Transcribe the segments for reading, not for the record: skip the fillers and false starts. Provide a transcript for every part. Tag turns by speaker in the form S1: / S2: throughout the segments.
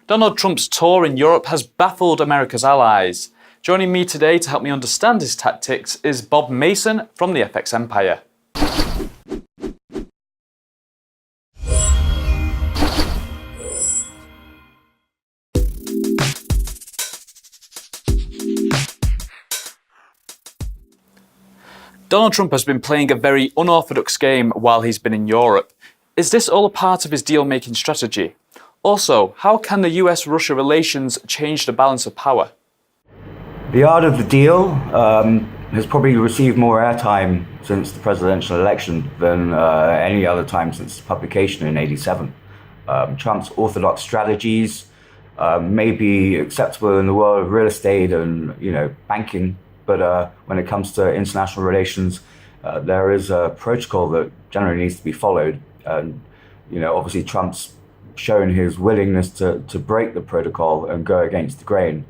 S1: Donald Trump's tour in Europe has baffled America's allies. Joining me today to help me understand his tactics is Bob Mason from the FX Empire. Donald Trump has been playing a very unorthodox game while he's been in Europe. Is this all a part of his deal-making strategy? Also, how can the US-Russia relations change the balance of power?
S2: The art of the deal has probably received more airtime since the presidential election than any other time since publication in '87. Trump's orthodox strategies may be acceptable in the world of real estate and banking, but when it comes to international relations, there is a protocol that generally needs to be followed. And obviously Trump's shown his willingness to break the protocol and go against the grain.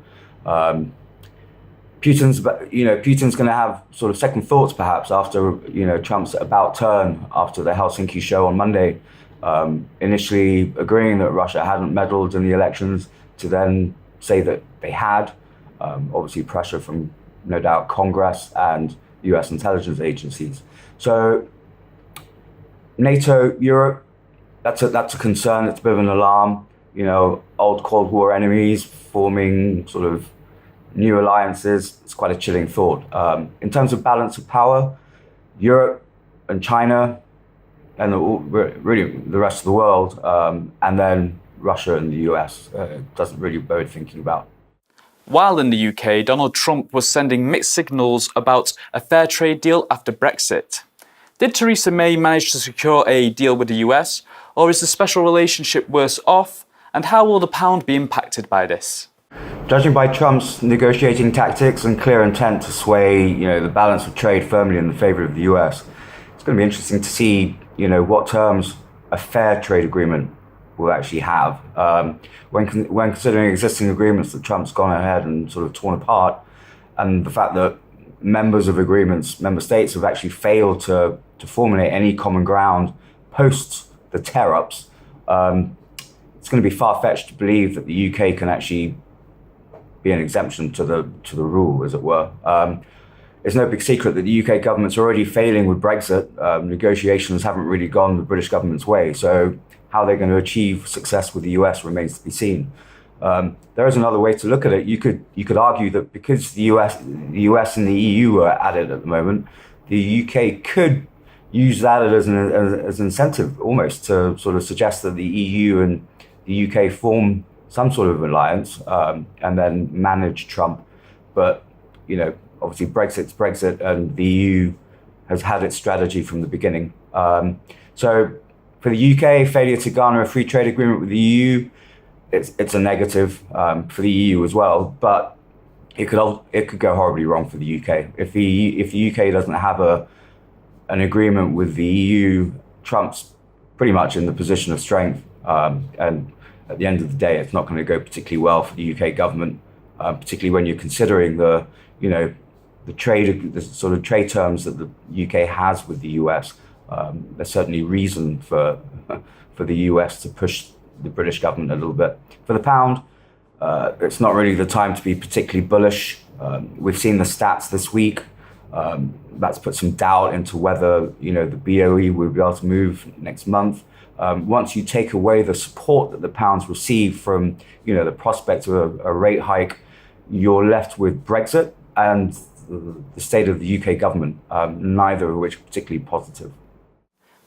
S2: Putin's going to have sort of second thoughts perhaps after Trump's about turn after the Helsinki show on Monday, initially agreeing that Russia hadn't meddled in the elections to then say that they had. Obviously pressure from no doubt Congress and US intelligence agencies. So NATO, Europe, that's a concern. It's a bit of an alarm. Old Cold War enemies forming sort of new alliances. It's quite a chilling thought. In terms of balance of power, Europe and China and really the rest of the world, and then Russia and the US doesn't really bode thinking about.
S1: While in the UK, Donald Trump was sending mixed signals about a fair trade deal after Brexit. Did Theresa May manage to secure a deal with the US, or is the special relationship worse off? And how will the pound be impacted by this?
S2: Judging by Trump's negotiating tactics and clear intent to sway, the balance of trade firmly in the favor of the US, it's going to be interesting to see, what terms a fair trade agreement will actually have. When considering existing agreements that Trump's gone ahead and sort of torn apart, and the fact that member states have actually failed to formulate any common ground post the tear-ups, it's going to be far-fetched to believe that the UK can actually be an exemption to the rule, as it were. It's no big secret that the UK government's already failing with Brexit. Negotiations haven't really gone the British government's way, so how they're going to achieve success with the US remains to be seen. There is another way to look at it. You could argue that because the US and the EU are at it at the moment, the UK could use that as an incentive almost to sort of suggest that the EU and the UK form some sort of alliance and then manage Trump. But obviously Brexit's Brexit, and the EU has had its strategy from the beginning. So for the UK, failure to garner a free trade agreement with the EU, it's a negative for the EU as well, but it could go horribly wrong for the UK. If the UK doesn't have an agreement with the EU, Trump's pretty much in the position of strength, and at the end of the day, it's not going to go particularly well for the UK government, particularly when you're considering the sort of trade terms that the UK has with the US. There's certainly reason for the US to push the British government a little bit. For the pound, it's not really the time to be particularly bullish. We've seen the stats this week. That's put some doubt into whether the BOE will be able to move next month. Once you take away the support that the pound's received from the prospect of a rate hike, you're left with Brexit and the state of the UK government, neither of which are particularly positive.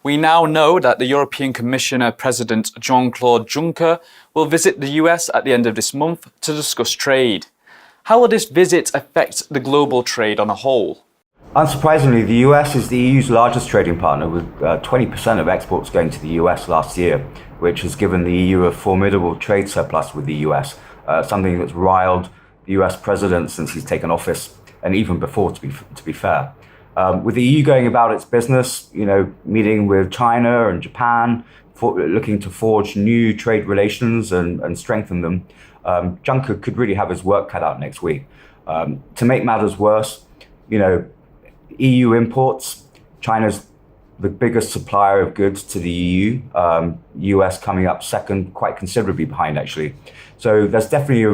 S1: We now know that the European Commissioner President Jean-Claude Juncker will visit the US at the end of this month to discuss trade. How will this visit affect the global trade on a whole?
S2: Unsurprisingly, the US is the EU's largest trading partner, with 20% of exports going to the US last year, which has given the EU a formidable trade surplus with the US, something that's riled the US president since he's taken office, and even before, to be fair. With the EU going about its business, meeting with China and Japan, looking to forge new trade relations and strengthen them, Juncker could really have his work cut out next week. To make matters worse, EU imports, China's the biggest supplier of goods to the EU, US coming up second, quite considerably behind actually. So there's definitely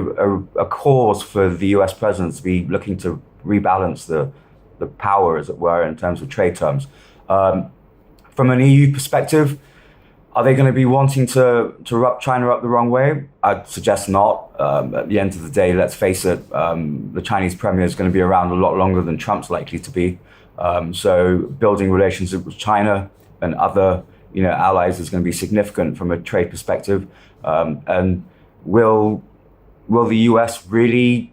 S2: a cause for the US president to be looking to rebalance the power, as it were, in terms of trade terms. From an EU perspective, are they going to be wanting to rub China up the wrong way? I'd suggest not. At the end of the day, let's face it, the Chinese premier is going to be around a lot longer than Trump's likely to be. So building relations with China and other, allies is going to be significant from a trade perspective. And will the US really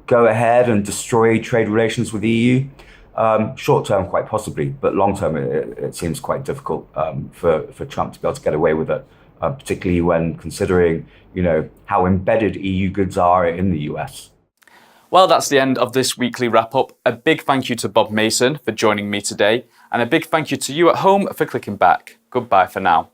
S2: go ahead and destroy trade relations with the EU? Short term, quite possibly, but long term, it seems quite difficult for Trump to be able to get away with it, particularly when considering, how embedded EU goods are in the US.
S1: Well, that's the end of this weekly wrap-up. A big thank you to Bob Mason for joining me today, and a big thank you to you at home for clicking back. Goodbye for now.